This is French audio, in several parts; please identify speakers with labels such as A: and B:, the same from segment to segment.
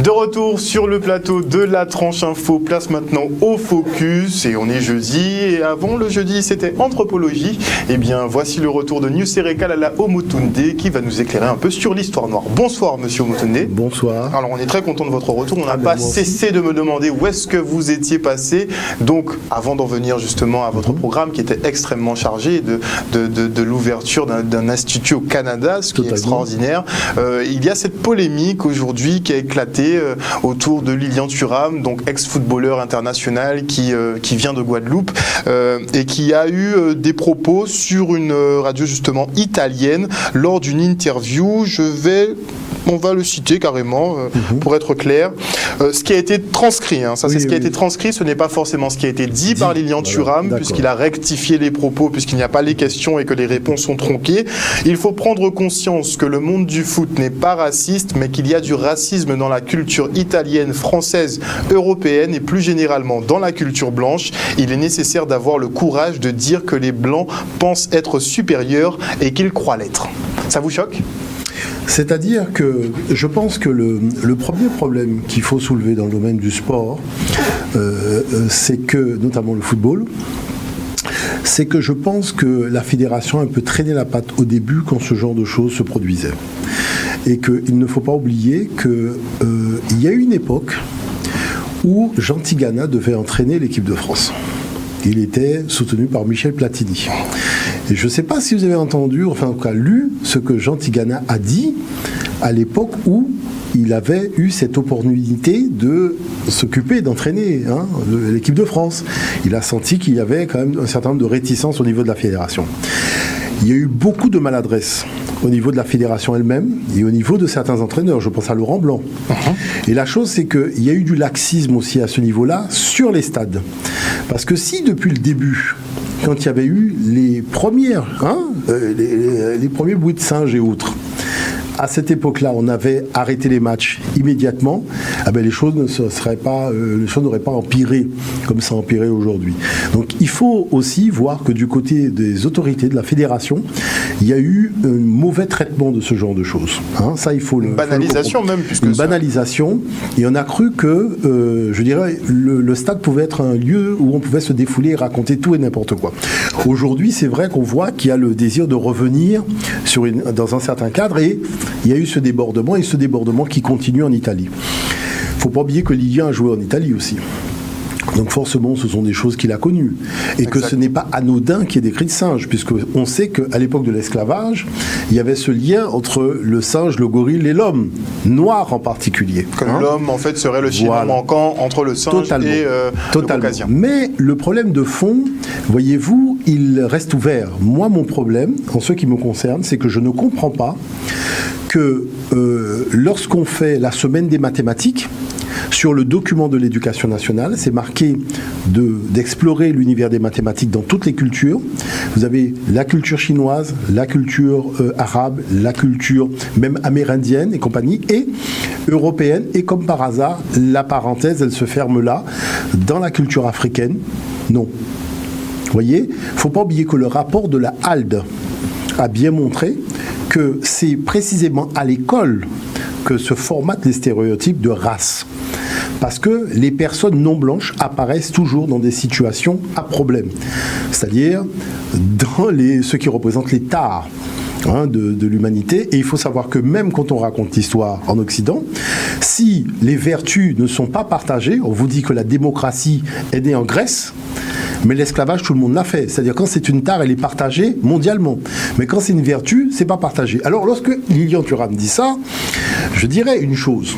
A: De retour sur le plateau de la tranche info, place maintenant au focus et on est jeudi et avant le jeudi c'était anthropologie. Et bien voici le retour de Nusere Kalala Omotunde qui va nous éclairer un peu sur l'histoire noire. Bonsoir monsieur Omotunde.
B: Bonsoir.
A: Alors on est très content de votre retour, on n'a pas cessé de me demander où est-ce que vous étiez passé. Donc avant d'en venir justement à votre programme qui était extrêmement chargé de l'ouverture d'un institut au Canada, ce qui est extraordinaire, il y a cette polémique aujourd'hui qui a éclaté autour de Lilian Thuram, donc ex-footballeur international qui vient de Guadeloupe et qui a eu des propos sur une radio justement italienne lors d'une interview. On va le citer carrément pour être clair. Ce qui a été transcrit, c'est ce qui a été transcrit, ce n'est pas forcément ce qui a été dit par Lilian Thuram, puisqu'il a rectifié les propos, puisqu'il n'y a pas les questions et que les réponses sont tronquées. Il faut prendre conscience que le monde du foot n'est pas raciste, mais qu'il y a du racisme dans la culture italienne, française, européenne et plus généralement dans la culture blanche. Il est nécessaire d'avoir le courage de dire que les blancs pensent être supérieurs et qu'ils croient l'être. Ça vous choque ?
B: C'est-à-dire que je pense que le premier problème qu'il faut soulever dans le domaine du sport, c'est que, notamment le football, c'est que je pense que la fédération a un peu traîné la patte au début quand ce genre de choses se produisait. Et qu'il ne faut pas oublier qu'il y a eu une époque où Jean Tigana devait entraîner l'équipe de France. Il était soutenu par Michel Platini. Et je ne sais pas si vous avez entendu, enfin en tout cas lu, ce que Jean Tigana a dit à l'époque où il avait eu cette opportunité de s'occuper, d'entraîner l'équipe de France. Il a senti qu'il y avait quand même un certain nombre de réticences au niveau de la fédération. Il y a eu beaucoup de maladresse au niveau de la fédération elle-même et au niveau de certains entraîneurs. Je pense à Laurent Blanc. Et la chose, c'est qu'il y a eu du laxisme aussi à ce niveau-là sur les stades. Parce que si depuis le début, quand il y avait eu les premières, les premiers bruits de singes et autres, à cette époque-là, on avait arrêté les matchs immédiatement, les choses n'auraient pas empiré comme ça a empiré aujourd'hui. Donc il faut aussi voir que du côté des autorités de la fédération, il y a eu un mauvais traitement de ce genre de choses. Ça, il faut le
A: banalisation même, puisque
B: une banalisation. Et on a cru que, je dirais, le stade pouvait être un lieu où on pouvait se défouler et raconter tout et n'importe quoi. Aujourd'hui, c'est vrai qu'on voit qu'il y a le désir de revenir dans un certain cadre et il y a eu ce débordement et ce débordement qui continue en Italie. Il ne faut pas oublier que Lilian a joué en Italie aussi. Donc forcément, ce sont des choses qu'il a connues. Et que ce n'est pas anodin qu'il y ait des cris de singe, puisqu'on sait qu'à l'époque de l'esclavage, il y avait ce lien entre le singe, le gorille et l'homme, noir en particulier.
A: Comme l'homme, en fait, serait le chien manquant entre le singe et le caucasien.
B: Mais le problème de fond, voyez-vous, il reste ouvert. Moi, mon problème, en ce qui me concerne, c'est que je ne comprends pas que lorsqu'on fait la semaine des mathématiques, sur le document de l'éducation nationale, c'est marqué d'explorer l'univers des mathématiques dans toutes les cultures. Vous avez la culture chinoise, la culture arabe, la culture même amérindienne et compagnie, et européenne. Et comme par hasard, la parenthèse, elle se ferme là. Dans la culture africaine, non. Vous voyez, il ne faut pas oublier que le rapport de la HALD a bien montré que c'est précisément à l'école que se formatent les stéréotypes de race. Parce que les personnes non blanches apparaissent toujours dans des situations à problème. C'est-à-dire dans ceux qui représentent les tares de l'humanité. Et il faut savoir que même quand on raconte l'histoire en Occident, si les vertus ne sont pas partagées, on vous dit que la démocratie est née en Grèce, mais l'esclavage, tout le monde l'a fait. C'est-à-dire quand c'est une tare, elle est partagée mondialement. Mais quand c'est une vertu, c'est pas partagé. Alors lorsque Lilian Thuram dit ça, je dirais une chose.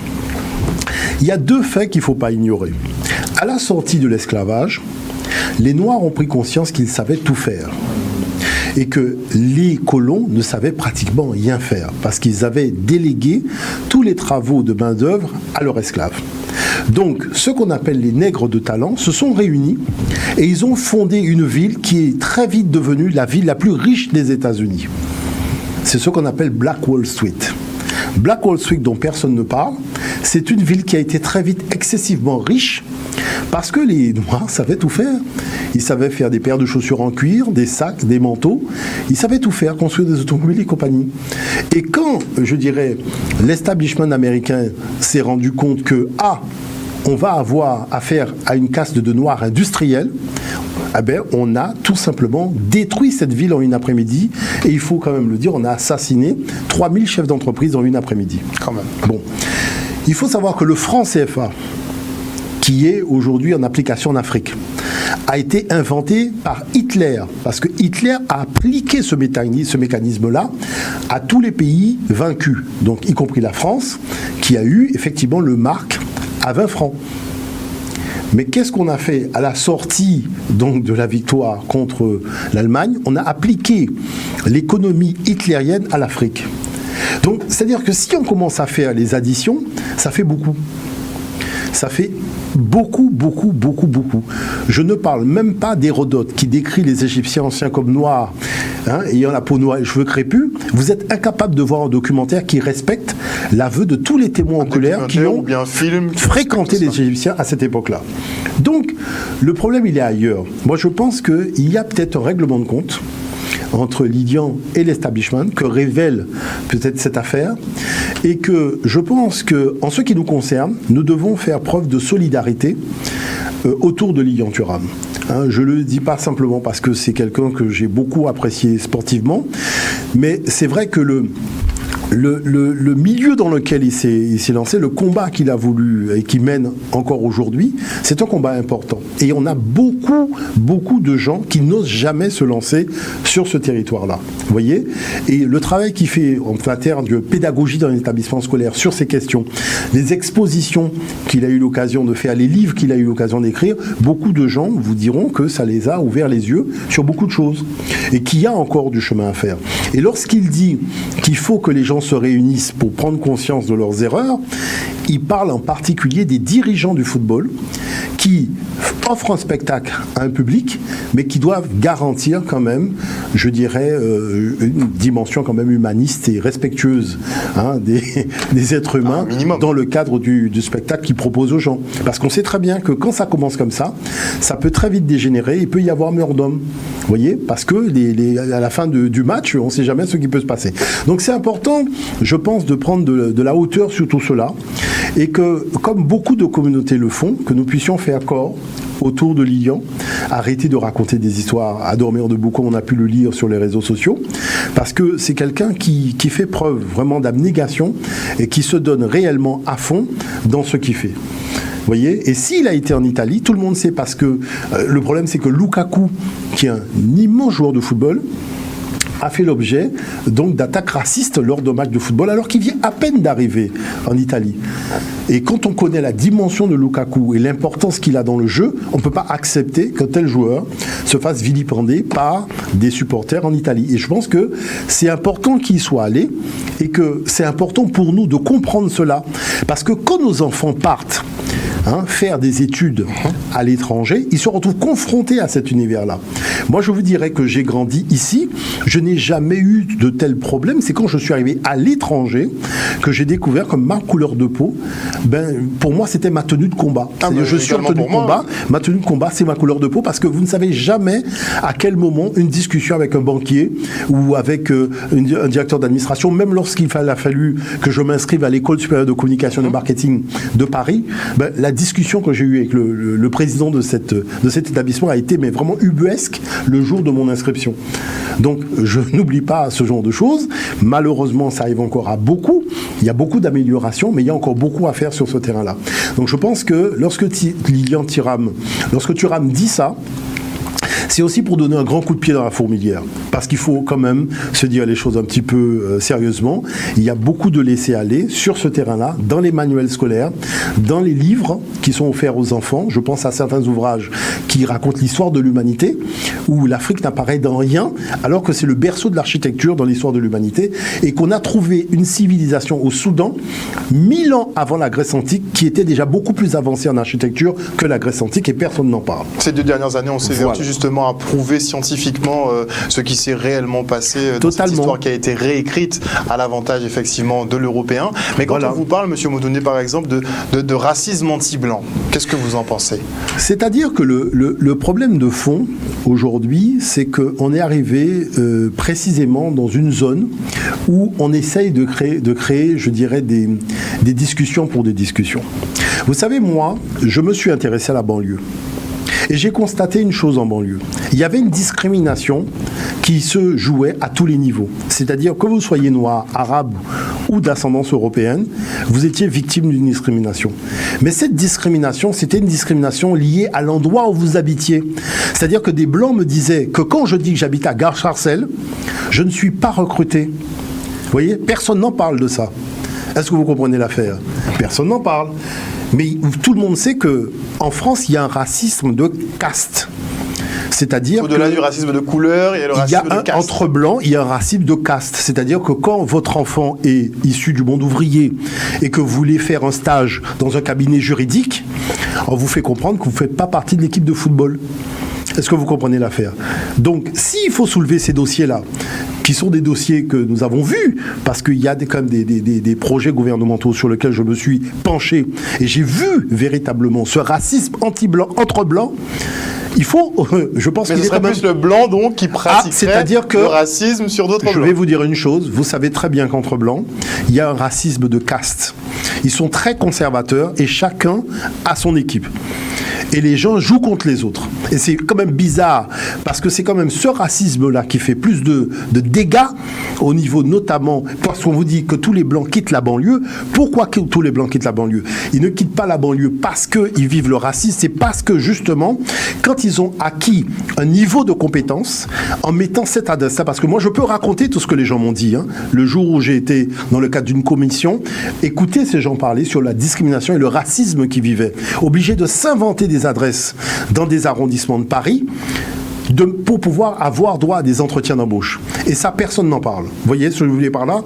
B: Il y a deux faits qu'il ne faut pas ignorer. À la sortie de l'esclavage, les Noirs ont pris conscience qu'ils savaient tout faire. Et que les colons ne savaient pratiquement rien faire, parce qu'ils avaient délégué tous les travaux de main-d'œuvre à leurs esclaves. Donc, ceux qu'on appelle les nègres de talent se sont réunis et ils ont fondé une ville qui est très vite devenue la ville la plus riche des États-Unis. C'est ce qu'on appelle Black Wall Street. Black Wall Street, dont personne ne parle, c'est une ville qui a été très vite excessivement riche Parce que les Noirs savaient tout faire. Ils savaient faire des paires de chaussures en cuir, des sacs, des manteaux. Ils savaient tout faire, construire des automobiles et compagnie. Et quand, je dirais, l'establishment américain s'est rendu compte que, on va avoir affaire à une caste de Noirs industriels, on a tout simplement détruit cette ville en une après-midi. Et il faut quand même le dire, on a assassiné 3000 chefs d'entreprise en une après-midi.
A: Quand même.
B: Bon. Il faut savoir que le franc CFA, qui est aujourd'hui en application en Afrique, a été inventé par Hitler, parce que Hitler a appliqué ce mécanisme-là à tous les pays vaincus, donc y compris la France, qui a eu effectivement le mark à 20 francs. Mais qu'est-ce qu'on a fait à la sortie donc de la victoire contre l'Allemagne? On a appliqué l'économie hitlérienne à l'Afrique. Donc, c'est-à-dire que si on commence à faire les additions, ça fait beaucoup. Ça fait beaucoup, beaucoup, beaucoup, beaucoup. Je ne parle même pas d'Hérodote qui décrit les Égyptiens anciens comme noirs, ayant la peau noire et les cheveux crépus. Vous êtes incapable de voir un documentaire qui respecte l'aveu de tous les témoins oculaires qui ont fréquenté les Égyptiens à cette époque-là. Donc, le problème, il est ailleurs. Moi, je pense qu'il y a peut-être un règlement de compte entre Lydian et l'establishment que révèle peut-être cette affaire, et que je pense qu'en ce qui nous concerne, nous devons faire preuve de solidarité autour de Lilian Thuram. Je ne le dis pas simplement parce que c'est quelqu'un que j'ai beaucoup apprécié sportivement, mais c'est vrai que le milieu dans lequel il s'est lancé, le combat qu'il a voulu et qu'il mène encore aujourd'hui, c'est un combat important. Et on a beaucoup, beaucoup de gens qui n'osent jamais se lancer sur ce territoire-là. Vous voyez? Et le travail qu'il fait en matière de pédagogie dans les établissements scolaires sur ces questions, les expositions qu'il a eu l'occasion de faire, les livres qu'il a eu l'occasion d'écrire, beaucoup de gens vous diront que ça les a ouverts les yeux sur beaucoup de choses et qu'il y a encore du chemin à faire. Et lorsqu'il dit qu'il faut que les gens se réunissent pour prendre conscience de leurs erreurs, il parle en particulier des dirigeants du football qui offrent un spectacle à un public, mais qui doivent garantir quand même, je dirais, une dimension quand même humaniste et respectueuse des êtres humains dans le cadre du spectacle qu'ils proposent aux gens. Parce qu'on sait très bien que quand ça commence comme ça peut très vite dégénérer, il peut y avoir mort d'homme. Vous voyez? Parce que à la fin du match, on ne sait jamais ce qui peut se passer. Donc c'est important, je pense, de prendre de la hauteur sur tout cela, et que, comme beaucoup de communautés le font, que nous puissions faire corps autour de Lilian, arrêter de raconter des histoires à dormir debout comme on a pu le lire sur les réseaux sociaux, parce que c'est quelqu'un qui fait preuve vraiment d'abnégation et qui se donne réellement à fond dans ce qu'il fait. Vous voyez? Et s'il a été en Italie, tout le monde sait, parce que le problème c'est que Lukaku, qui est un immense joueur de football, a fait l'objet donc d'attaques racistes lors de matchs de football, alors qu'il vient à peine d'arriver en Italie. Et quand on connaît la dimension de Lukaku et l'importance qu'il a dans le jeu, on ne peut pas accepter qu'un tel joueur se fasse vilipender par des supporters en Italie. Et je pense que c'est important qu'il y soit allé, et que c'est important pour nous de comprendre cela. Parce que quand nos enfants partent faire des études à l'étranger, ils se retrouvent confrontés à cet univers-là. Moi, je vous dirais que j'ai grandi ici, je n'ai jamais eu de tels problèmes. C'est quand je suis arrivé à l'étranger que j'ai découvert comme ma couleur de peau, pour moi, c'était ma tenue de combat. Je suis en tenue de combat, ma tenue de combat, c'est ma couleur de peau, parce que vous ne savez jamais à quel moment une discussion avec un banquier ou avec un directeur d'administration, même lorsqu'il a fallu que je m'inscrive à l'école supérieure de communication et de marketing de Paris, la discussion que j'ai eue avec le président de cet établissement a été vraiment ubuesque le jour de mon inscription. Donc je n'oublie pas ce genre de choses. Malheureusement, ça arrive encore à beaucoup. Il y a beaucoup d'améliorations, mais il y a encore beaucoup à faire sur ce terrain-là. Donc je pense que lorsque Thuram dit ça, c'est aussi pour donner un grand coup de pied dans la fourmilière. Parce qu'il faut quand même se dire les choses un petit peu sérieusement. Il y a beaucoup de laisser-aller sur ce terrain-là, dans les manuels scolaires, dans les livres qui sont offerts aux enfants. Je pense à certains ouvrages qui racontent l'histoire de l'humanité, où l'Afrique n'apparaît dans rien, alors que c'est le berceau de l'architecture dans l'histoire de l'humanité, et qu'on a trouvé une civilisation au Soudan, 1000 ans avant la Grèce antique, qui était déjà beaucoup plus avancée en architecture que la Grèce antique, et personne n'en parle.
A: Ces 2 dernières années, on s'est vertu justement justement à prouver scientifiquement ce qui s'est réellement passé dans cette histoire qui a été réécrite à l'avantage effectivement de l'européen. Mais quand on vous parle, M. Moudouni, par exemple, de racisme anti-blanc, qu'est-ce que vous en pensez?
B: C'est-à-dire que le problème de fond aujourd'hui, c'est qu'on est arrivé précisément dans une zone où on essaye de créer, je dirais, des discussions pour des discussions. Vous savez, moi, je me suis intéressé à la banlieue. Et j'ai constaté une chose en banlieue. Il y avait une discrimination qui se jouait à tous les niveaux. C'est-à-dire que vous soyez noir, arabe ou d'ascendance européenne, vous étiez victime d'une discrimination. Mais cette discrimination, c'était une discrimination liée à l'endroit où vous habitiez. C'est-à-dire que des Blancs me disaient que quand je dis que j'habite à Gare-Charcel, je ne suis pas recruté. Vous voyez, personne n'en parle de ça. Est-ce que vous comprenez l'affaire? Personne n'en parle. Mais tout le monde sait qu'en France, il y a un racisme de caste. C'est-à-dire
A: au-delà du racisme de couleur, il y a le racisme de caste.
B: Entre blancs, il y a un racisme de caste. C'est-à-dire que quand votre enfant est issu du monde ouvrier et que vous voulez faire un stage dans un cabinet juridique, on vous fait comprendre que vous ne faites pas partie de l'équipe de football. Est-ce que vous comprenez l'affaire? Donc, s'il faut soulever ces dossiers-là, qui sont des dossiers que nous avons vus, parce qu'il y a quand même des projets gouvernementaux sur lesquels je me suis penché, et j'ai vu véritablement ce racisme anti-blanc, entre blancs, il faut, je pense
A: qu'il serait plus le blanc donc qui pratiquerait le racisme sur d'autres blancs.
B: Je vais vous dire une chose, vous savez très bien qu'entre blancs, il y a un racisme de caste. Ils sont très conservateurs et chacun a son équipe. Et les gens jouent contre les autres. Et c'est quand même bizarre, parce que c'est quand même ce racisme-là qui fait plus de dégâts au niveau notamment, parce qu'on vous dit que tous les Blancs quittent la banlieue. Pourquoi que tous les Blancs quittent la banlieue? Ils ne quittent pas la banlieue parce qu'ils vivent le racisme, c'est parce que justement, quand ils ont acquis un niveau de compétence, en mettant cette adresse-là, parce que moi je peux raconter tout ce que les gens m'ont dit, hein, le jour où j'ai été dans le cadre d'une commission, écouter ces gens parler sur la discrimination et le racisme qu'ils vivaient, obligés de s'inventer des adresses dans des arrondissements de Paris pour pouvoir avoir droit à des entretiens d'embauche. Et ça, personne n'en parle. Vous voyez ce que je voulais par là?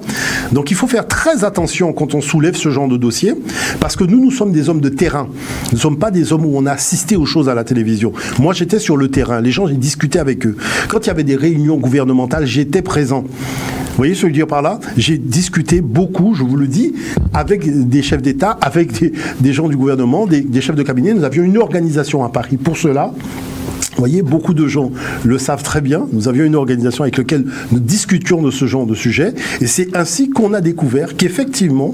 B: Donc il faut faire très attention quand on soulève ce genre de dossier, parce que nous sommes des hommes de terrain. Nous ne sommes pas des hommes où on a assisté aux choses à la télévision. Moi, j'étais sur le terrain. Les gens, j'ai discuté avec eux. Quand il y avait des réunions gouvernementales, j'étais présent. Vous voyez ce que je veux dire par là? J'ai discuté beaucoup, je vous le dis, avec des chefs d'État, avec des gens du gouvernement, des chefs de cabinet. Nous avions une organisation à Paris pour cela. Vous voyez, beaucoup de gens le savent très bien. Nous avions une organisation avec laquelle nous discutions de ce genre de sujet. Et c'est ainsi qu'on a découvert qu'effectivement,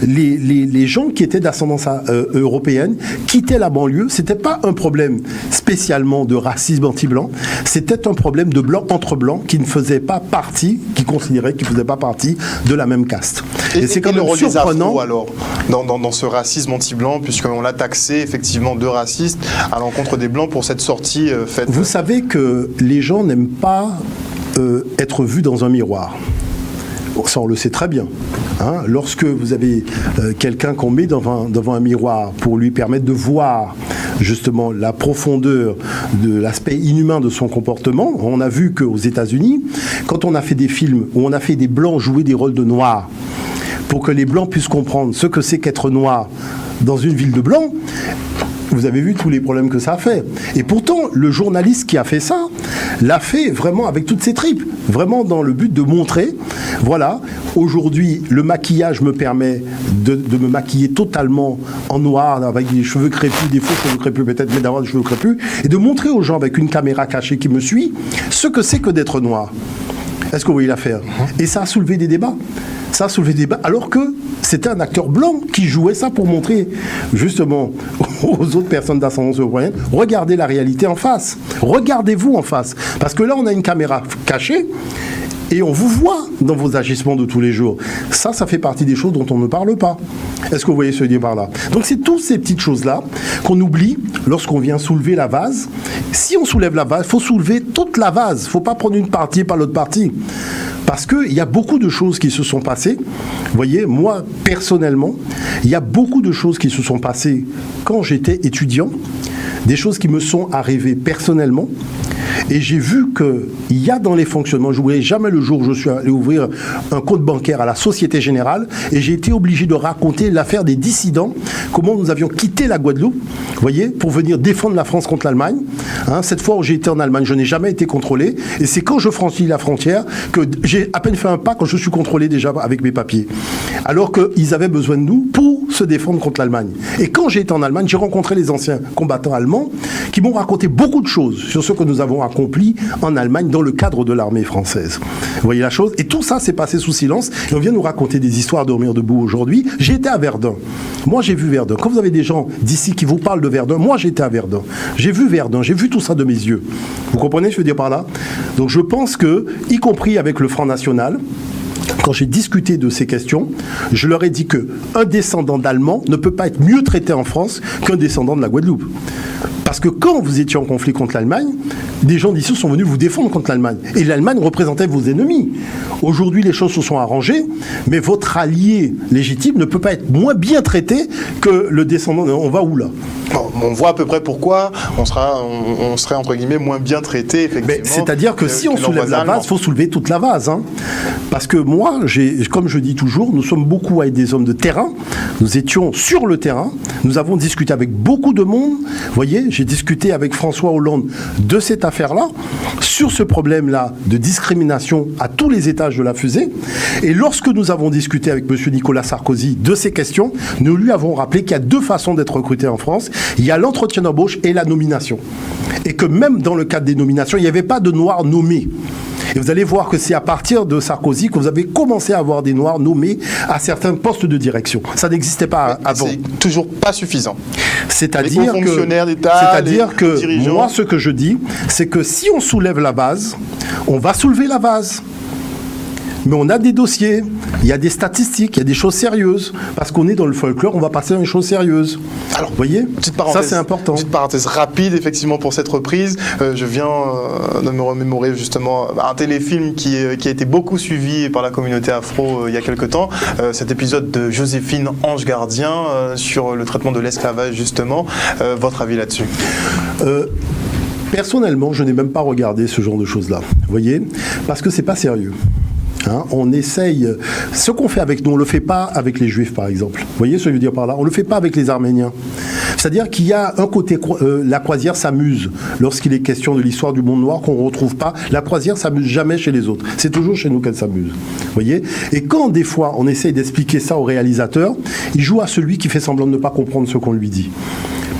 B: les gens qui étaient d'ascendance européenne quittaient la banlieue. C'était pas un problème spécialement de racisme anti-blanc. C'était un problème de blanc entre blancs qui ne faisaient pas partie, qui considéraient qu'ils ne faisaient pas partie de la même caste.
A: Et c'est quand même surprenant alors dans ce racisme anti-blanc, puisqu'on l'a taxé effectivement de raciste à l'encontre des blancs pour cette sortie faite.
B: Vous savez que les gens n'aiment pas être vus dans un miroir. Ça, on le sait très bien. Hein, lorsque vous avez quelqu'un qu'on met devant un miroir pour lui permettre de voir justement la profondeur de l'aspect inhumain de son comportement, on a vu qu'aux États-Unis, quand on a fait des films où on a fait des blancs jouer des rôles de noirs, pour que les blancs puissent comprendre ce que c'est qu'être noir dans une ville de blancs, vous avez vu tous les problèmes que ça a fait. Et pourtant, le journaliste qui a fait ça, l'a fait vraiment avec toutes ses tripes. Vraiment dans le but de montrer, voilà, aujourd'hui, le maquillage me permet de me maquiller totalement en noir, avec des cheveux crépus, des faux cheveux crépus peut-être, mais d'avoir des cheveux crépus, et de montrer aux gens avec une caméra cachée qui me suit, ce que c'est que d'être noir. Est-ce que vous voyez l'affaire? Et ça a soulevé des débats. Ça a soulevé des débats, alors que c'était un acteur blanc qui jouait ça pour montrer justement aux autres personnes d'ascendance européenne, regardez la réalité en face. Regardez-vous en face. Parce que là, on a une caméra cachée et on vous voit dans vos agissements de tous les jours. Ça fait partie des choses dont on ne parle pas. Est-ce que vous voyez ce que je dis par là? Donc c'est toutes ces petites choses-là qu'on oublie lorsqu'on vient soulever la vase. Si on soulève la vase, il faut soulever toute la vase. Il ne faut pas prendre une partie et pas l'autre partie. Parce qu'il y a beaucoup de choses qui se sont passées. Vous voyez, moi, personnellement, il y a beaucoup de choses qui se sont passées quand j'étais étudiant, des choses qui me sont arrivées personnellement. Et j'ai vu qu'il y a dans les fonctionnements, je n'oublierai jamais le jour où je suis allé ouvrir un compte bancaire à la Société Générale, et j'ai été obligé de raconter l'affaire des dissidents, comment nous avions quitté la Guadeloupe, vous voyez, pour venir défendre la France contre l'Allemagne. Hein, cette fois où j'ai été en Allemagne, je n'ai jamais été contrôlé, et c'est quand je franchis la frontière que j'ai à peine fait un pas quand je suis contrôlé déjà avec mes papiers. Alors qu'ils avaient besoin de nous pour se défendre contre l'Allemagne. Et quand j'ai été en Allemagne, j'ai rencontré les anciens combattants allemands qui m'ont raconté beaucoup de choses sur ce que nous avons accompli en Allemagne dans le cadre de l'armée française. Vous voyez la chose? Et tout ça s'est passé sous silence, et on vient nous raconter des histoires à dormir debout aujourd'hui. J'ai été à Verdun. Moi, j'ai vu Verdun. Quand vous avez des gens d'ici qui vous parlent de Verdun, moi, j'étais à Verdun. J'ai vu Verdun, j'ai vu tout ça de mes yeux. Vous comprenez ce que je veux dire par là? Donc je pense que, y compris avec le Front National, quand j'ai discuté de ces questions, je leur ai dit qu'un descendant d'Allemand ne peut pas être mieux traité en France qu'un descendant de la Guadeloupe. Parce que quand vous étiez en conflit contre l'Allemagne, des gens d'ici sont venus vous défendre contre l'Allemagne. Et l'Allemagne représentait vos ennemis. Aujourd'hui, les choses se sont arrangées, mais votre allié légitime ne peut pas être moins bien traité que le descendant. On va où là?
A: On voit à peu près pourquoi on serait entre guillemets moins bien traité, effectivement.
B: C'est-à-dire que si on soulève la vase, il faut soulever toute la vase. Hein. Parce que moi, comme je dis toujours, nous sommes beaucoup avec des hommes de terrain. Nous étions sur le terrain. Nous avons discuté avec beaucoup de monde. Vous voyez, j'ai discuté avec François Hollande de cette affaire-là, sur ce problème-là de discrimination à tous les étages de la fusée. Et lorsque nous avons discuté avec M. Nicolas Sarkozy de ces questions, nous lui avons rappelé qu'il y a deux façons d'être recruté en France. Il y a l'entretien d'embauche et la nomination. Et que même dans le cadre des nominations, il n'y avait pas de noirs nommés. Et vous allez voir que c'est à partir de Sarkozy que vous avez commencé à avoir des noirs nommés à certains postes de direction. Ça n'existait pas avant.
A: C'est toujours pas suffisant.
B: C'est-à-dire que moi, ce que je dis, c'est que si on soulève la vase, on va soulever la vase. Mais on a des dossiers, il y a des statistiques, il y a des choses sérieuses. Parce qu'on est dans le folklore, on va passer dans les choses sérieuses. Alors, vous voyez, ça c'est important.
A: Petite parenthèse rapide, effectivement, pour cette reprise. Je viens de me remémorer justement un téléfilm qui a été beaucoup suivi par la communauté afro il y a quelque temps. Cet épisode de Joséphine Ange Gardien sur le traitement de l'esclavage, justement. Votre avis là-dessus?
B: Personnellement, je n'ai même pas regardé ce genre de choses-là. Vous voyez, parce que c'est pas sérieux. Hein, on essaye, ce qu'on fait avec nous, on ne le fait pas avec les Juifs par exemple. Vous voyez ce que je veux dire par là? On ne le fait pas avec les Arméniens. C'est-à-dire qu'il y a un côté, la croisière s'amuse lorsqu'il est question de l'histoire du monde noir qu'on ne retrouve pas. La croisière s'amuse jamais chez les autres. C'est toujours chez nous qu'elle s'amuse. Vous voyez? Et quand des fois on essaye d'expliquer ça au réalisateur, il joue à celui qui fait semblant de ne pas comprendre ce qu'on lui dit.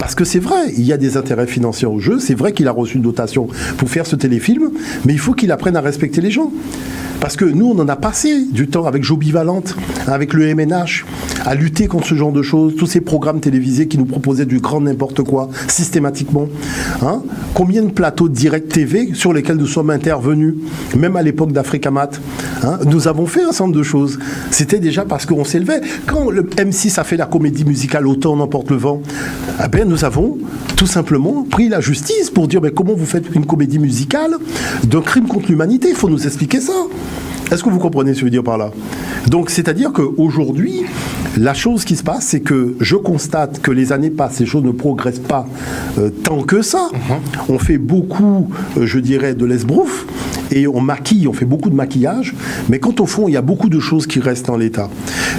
B: Parce que c'est vrai, il y a des intérêts financiers au jeu, c'est vrai qu'il a reçu une dotation pour faire ce téléfilm, mais il faut qu'il apprenne à respecter les gens. Parce que nous, on en a passé du temps avec Joby Valente, avec le MNH, à lutter contre ce genre de choses, tous ces programmes télévisés qui nous proposaient du grand n'importe quoi, systématiquement. Hein? Combien de plateaux Direct TV sur lesquels nous sommes intervenus, même à l'époque d'Africamat, hein? Nous avons fait un certain nombre de choses. C'était déjà parce qu'on s'élevait. Quand le M6 a fait la comédie musicale Autant n'emporte le vent, eh ben, nous avons tout simplement pris la justice pour dire mais comment vous faites une comédie musicale d'un crime contre l'humanité? Il faut nous expliquer ça. Est-ce que vous comprenez ce que je veux dire par là? Donc, c'est-à-dire qu'aujourd'hui, la chose qui se passe, c'est que je constate que les années passent, les choses ne progressent pas tant que ça. On fait beaucoup, je dirais, de l'esbrouf, et on maquille, on fait beaucoup de maquillage, mais quand au fond, il y a beaucoup de choses qui restent en l'état.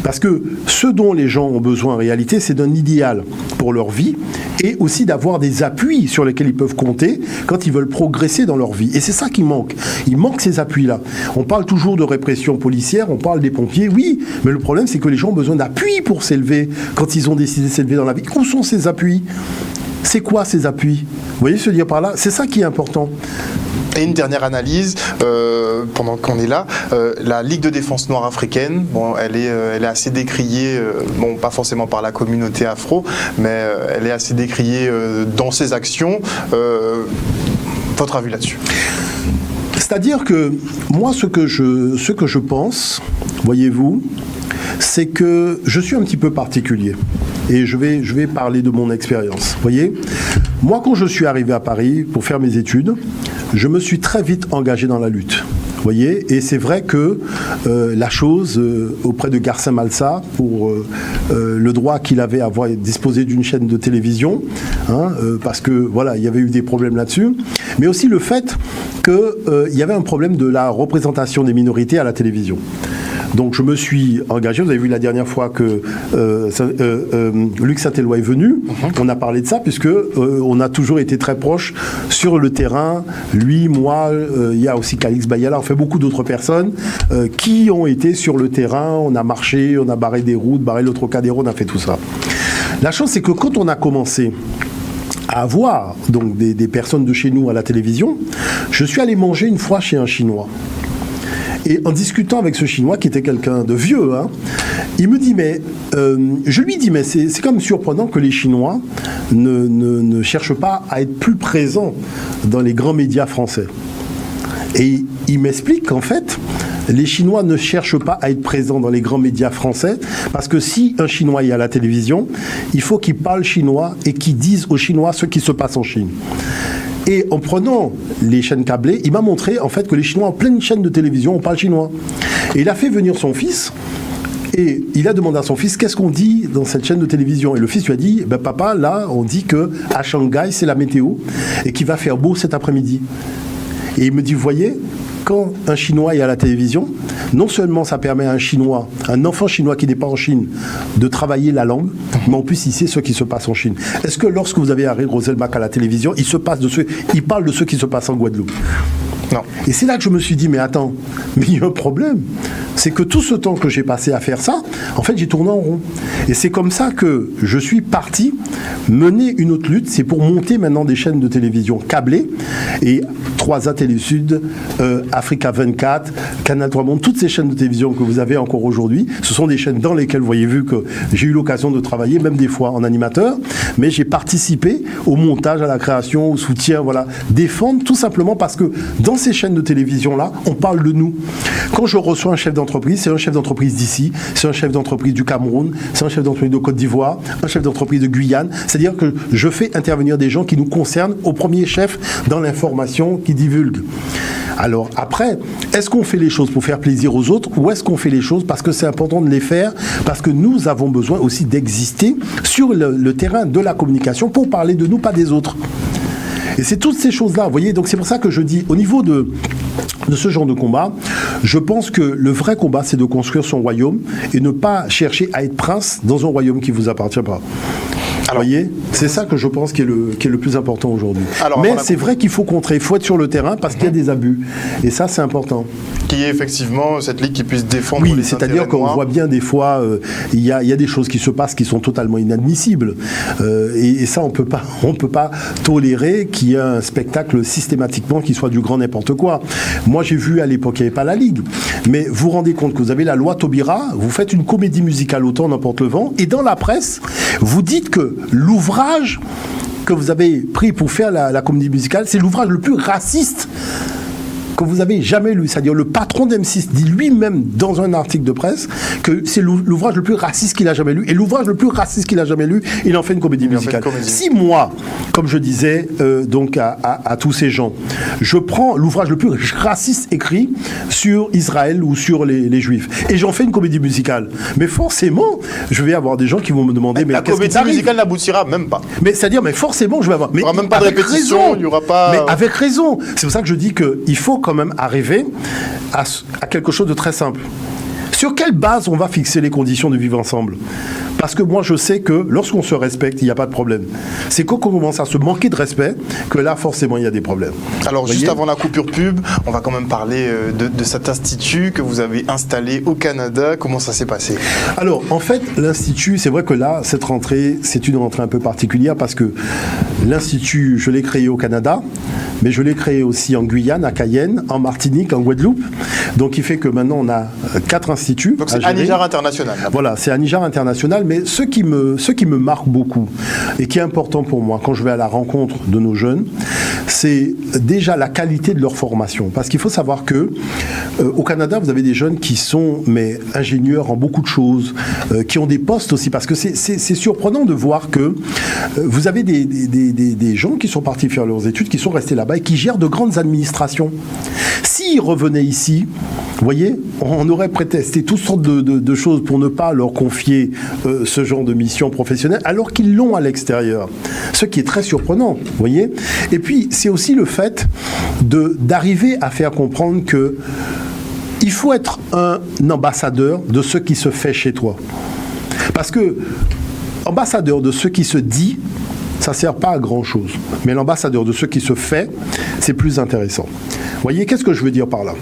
B: Parce que ce dont les gens ont besoin en réalité, c'est d'un idéal pour leur vie, et aussi d'avoir des appuis sur lesquels ils peuvent compter quand ils veulent progresser dans leur vie. Et c'est ça qui manque. Il manque ces appuis-là. On parle toujours de répression policière, on parle des pompiers, oui, mais le problème c'est que les gens ont besoin d'appuis pour s'élever quand ils ont décidé de s'élever dans la vie. Où sont ces appuis? C'est quoi ces appuis? Vous voyez ce que je veux dire par là? C'est ça qui est important.
A: Et une dernière analyse, pendant qu'on est là, la Ligue de défense noire africaine, bon, elle est assez décriée, bon, pas forcément par la communauté afro, mais elle est assez décriée dans ses actions. Votre avis là-dessus?
B: C'est-à-dire que moi, ce que je pense, voyez-vous, c'est que je suis un petit peu particulier. Et je vais parler de mon expérience. Voyez, moi, quand je suis arrivé à Paris pour faire mes études, je me suis très vite engagé dans la lutte. Vous voyez, et c'est vrai que la chose, auprès de Garcin Malsa, pour le droit qu'il avait à avoir disposé d'une chaîne de télévision, parce que voilà, il y avait eu des problèmes là-dessus, mais aussi le fait qu'il y avait un problème de la représentation des minorités à la télévision. Donc je me suis engagé, vous avez vu la dernière fois que Luc Saint-Éloi est venu, on a parlé de ça, puisque on a toujours été très proches sur le terrain, lui, moi, il y a aussi Calix Bayala, on fait beaucoup d'autres personnes qui ont été sur le terrain, on a marché, on a barré des routes, barré le Trocadéro, on a fait tout ça. La chose, c'est que quand on a commencé à avoir donc, des personnes de chez nous à la télévision, je suis allé manger une fois chez un Chinois. Et en discutant avec ce Chinois, qui était quelqu'un de vieux, il me dit, je lui dis, mais c'est quand même surprenant que les Chinois ne cherchent pas à être plus présents dans les grands médias français. Et il m'explique qu'en fait, les Chinois ne cherchent pas à être présents dans les grands médias français, parce que si un Chinois est à la télévision, il faut qu'il parle chinois et qu'il dise aux Chinois ce qui se passe en Chine. Et en prenant les chaînes câblées, il m'a montré en fait que les Chinois, en pleine chaîne de télévision, on parle chinois. Et il a fait venir son fils, et il a demandé à son fils, qu'est-ce qu'on dit dans cette chaîne de télévision? Et le fils lui a dit, papa, là, on dit qu'à Shanghai, c'est la météo, et qu'il va faire beau cet après-midi. Et il me dit, vous voyez, quand un Chinois est à la télévision, non seulement ça permet à un enfant chinois qui n'est pas en Chine, de travailler la langue, mais en plus il sait ce qui se passe en Chine. Est-ce que lorsque vous avez Harry Roselmack à la télévision, il parle de ce qui se passe en Guadeloupe? Non. Et c'est là que je me suis dit, mais attends, mais il y a un problème. C'est que tout ce temps que j'ai passé à faire ça, en fait, j'ai tourné en rond. Et c'est comme ça que je suis parti mener une autre lutte. C'est pour monter maintenant des chaînes de télévision câblées. Et 3A Télé-Sud, Africa 24, Canal 3 Monde, toutes ces chaînes de télévision que vous avez encore aujourd'hui, ce sont des chaînes dans lesquelles, vous voyez, vu que j'ai eu l'occasion de travailler, même des fois en animateur, mais j'ai participé au montage, à la création, au soutien, voilà, défendre, tout simplement parce que dans ces chaînes de télévision-là, on parle de nous. Quand je reçois un chef d'entreprise, c'est un chef d'entreprise d'ici, c'est un chef d'entreprise du Cameroun, c'est un chef d'entreprise de Côte d'Ivoire, un chef d'entreprise de Guyane. C'est-à-dire que je fais intervenir des gens qui nous concernent au premier chef dans l'information qui divulgue. Alors après, est-ce qu'on fait les choses pour faire plaisir aux autres ou est-ce qu'on fait les choses parce que c'est important de les faire, parce que nous avons besoin aussi d'exister sur le terrain de la communication pour parler de nous, pas des autres. Et c'est toutes ces choses-là, vous voyez, donc c'est pour ça que je dis, au niveau de ce genre de combat, je pense que le vrai combat, c'est de construire son royaume et ne pas chercher à être prince dans un royaume qui ne vous appartient pas. Vous voyez, c'est ça que je pense qui est le plus important aujourd'hui. Mais c'est vrai qu'il faut contrer, il faut être sur le terrain parce qu'il y a des abus. Et ça, c'est important.
A: Qui est effectivement cette ligue qui puisse défendre les intérêts noirs.
B: C'est-à-dire qu'on voit bien des fois, il y a des choses qui se passent qui sont totalement inadmissibles. Et ça, on peut pas tolérer qu'il y ait un spectacle systématiquement qui soit du grand n'importe quoi. Moi, j'ai vu à l'époque, il n'y avait pas la Ligue. Mais vous vous rendez compte que vous avez la loi Taubira, vous faites une comédie musicale autant n'importe le vent, et dans la presse, vous dites que l'ouvrage que vous avez pris pour faire la comédie musicale, c'est l'ouvrage le plus raciste que vous avez jamais lu. C'est-à-dire le patron d'M6 dit lui-même dans un article de presse que c'est l'ouvrage le plus raciste qu'il a jamais lu. Et l'ouvrage le plus raciste qu'il a jamais lu, il en fait une comédie musicale. Si moi, comme je disais donc à tous ces gens, je prends l'ouvrage le plus raciste écrit sur Israël ou sur les Juifs et j'en fais une comédie musicale, mais forcément, je vais avoir des gens qui vont me demander mais
A: la comédie musicale n'aboutira même pas.
B: Mais c'est-à-dire, mais forcément, je vais avoir.
A: Il n'y aura même pas de répétition, il n'y aura pas.
B: Mais avec raison. C'est pour ça que je dis qu'il faut quand même arriver à quelque chose de très simple. Sur quelle base on va fixer les conditions de vivre ensemble? Parce que moi, je sais que lorsqu'on se respecte, il n'y a pas de problème. C'est quand on commence à se manquer de respect que là, forcément, il y a des problèmes.
A: Alors, juste avant la coupure pub, on va quand même parler de cet institut que vous avez installé au Canada. Comment ça s'est passé?
B: Alors, en fait, l'institut, c'est vrai que là, cette rentrée, c'est une rentrée un peu particulière parce que l'institut, je l'ai créé au Canada, mais je l'ai créé aussi en Guyane, à Cayenne, en Martinique, en Guadeloupe. Donc, il fait que maintenant, on a 4 instituts.
A: Donc, c'est Anijar International.
B: Voilà, c'est Anijar International. Mais ce qui me marque beaucoup et qui est important pour moi quand je vais à la rencontre de nos jeunes, c'est déjà la qualité de leur formation. Parce qu'il faut savoir que au Canada, vous avez des jeunes qui sont ingénieurs en beaucoup de choses, qui ont des postes aussi. Parce que c'est surprenant de voir que vous avez des gens qui sont partis faire leurs études, qui sont restés là-bas et qui gèrent de grandes administrations. Si s'ils revenaient ici, vous voyez, on aurait prétesté toutes sortes de choses pour ne pas leur confier ce genre de mission professionnelle, alors qu'ils l'ont à l'extérieur. Ce qui est très surprenant, vous voyez. Et puis, c'est aussi le fait d'arriver à faire comprendre que il faut être un ambassadeur de ce qui se fait chez toi. Parce que ambassadeur de ce qui se dit, ça ne sert pas à grand-chose. Mais l'ambassadeur de ce qui se fait, c'est plus intéressant. Vous voyez, qu'est-ce que je veux dire par là?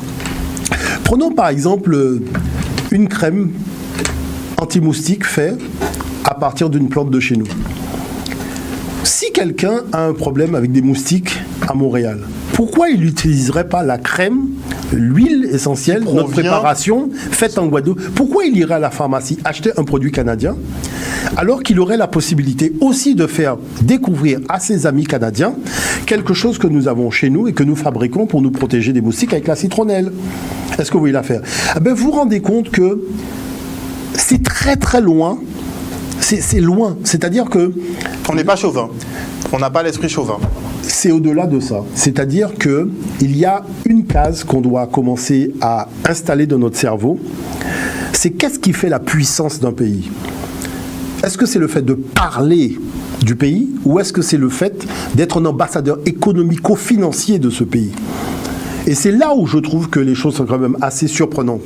B: Prenons par exemple une crème anti-moustique faite à partir d'une plante de chez nous. Si quelqu'un a un problème avec des moustiques à Montréal, pourquoi il n'utiliserait pas la crème, l'huile essentielle, notre préparation faite en Guadeloupe? Pourquoi il irait à la pharmacie acheter un produit canadien alors qu'il aurait la possibilité aussi de faire découvrir à ses amis canadiens quelque chose que nous avons chez nous et que nous fabriquons pour nous protéger des moustiques avec la citronnelle? Est-ce que vous voyez l'affaire? Vous vous rendez compte que c'est très très loin. C'est loin. C'est-à-dire que...
A: On n'est pas chauvin. On n'a pas l'esprit chauvin.
B: C'est au-delà de ça. C'est-à-dire qu'il y a une case qu'on doit commencer à installer dans notre cerveau. C'est qu'est-ce qui fait la puissance d'un pays? Est-ce que c'est le fait de parler du pays ou est-ce que c'est le fait d'être un ambassadeur économico-financier de ce pays? Et c'est là où je trouve que les choses sont quand même assez surprenantes.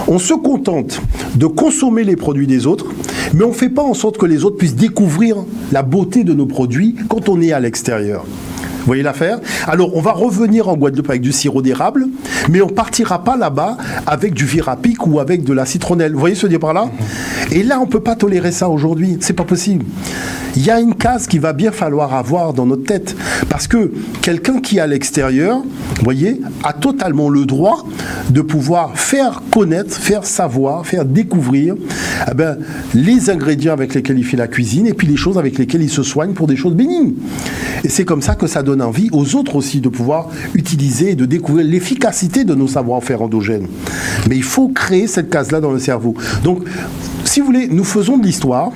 B: On se contente de consommer les produits des autres, mais on ne fait pas en sorte que les autres puissent découvrir la beauté de nos produits quand on est à l'extérieur. Vous voyez l'affaire? Alors, on va revenir en Guadeloupe avec du sirop d'érable, mais on ne partira pas là-bas avec du Virapic ou avec de la citronnelle. Vous voyez ce que je veux dire par là? Et là, on ne peut pas tolérer ça aujourd'hui. C'est pas possible. Il y a une case qu'il va bien falloir avoir dans notre tête. Parce que quelqu'un qui est à l'extérieur, vous voyez, a totalement le droit de pouvoir faire connaître, faire savoir, faire découvrir les ingrédients avec lesquels il fait la cuisine et puis les choses avec lesquelles il se soigne pour des choses bénignes. Et c'est comme ça que ça donne envie aux autres aussi de pouvoir utiliser et de découvrir l'efficacité de nos savoir-faire endogènes. Mais il faut créer cette case-là dans le cerveau. Donc, si vous voulez, nous faisons de l'histoire.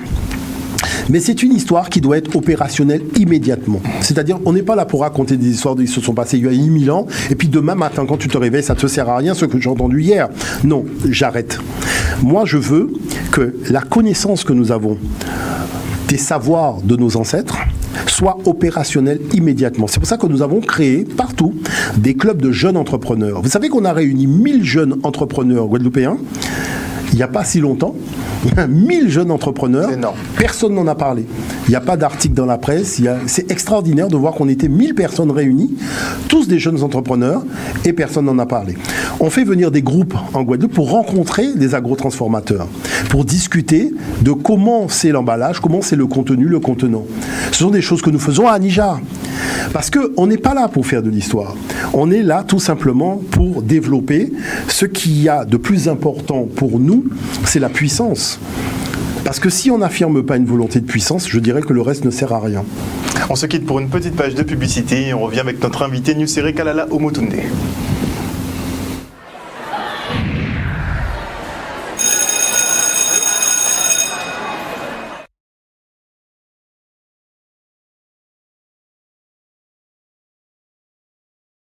B: Mais c'est une histoire qui doit être opérationnelle immédiatement. C'est-à-dire, on n'est pas là pour raconter des histoires qui se sont passées il y a 1000 ans, et puis demain matin, quand tu te réveilles, ça ne te sert à rien, ce que j'ai entendu hier. Non, j'arrête. Moi, je veux que la connaissance que nous avons des savoirs de nos ancêtres soit opérationnelle immédiatement. C'est pour ça que nous avons créé partout des clubs de jeunes entrepreneurs. Vous savez qu'on a réuni 1000 jeunes entrepreneurs guadeloupéens il n'y a pas si longtemps. 1000 jeunes entrepreneurs, personne n'en a parlé. Il n'y a pas d'article dans la presse. C'est extraordinaire de voir qu'on était 1000 personnes réunies, tous des jeunes entrepreneurs, et personne n'en a parlé. On fait venir des groupes en Guadeloupe pour rencontrer des agrotransformateurs, pour discuter de comment c'est l'emballage, comment c'est le contenu, le contenant. Ce sont des choses que nous faisons à Anija. Parce qu'on n'est pas là pour faire de l'histoire. On est là tout simplement pour développer ce qu'il y a de plus important pour nous, c'est la puissance. Parce que si on n'affirme pas une volonté de puissance, je dirais que le reste ne sert à rien.
A: On se quitte pour une petite page de publicité et on revient avec notre invité Nusere Kalala Omotunde.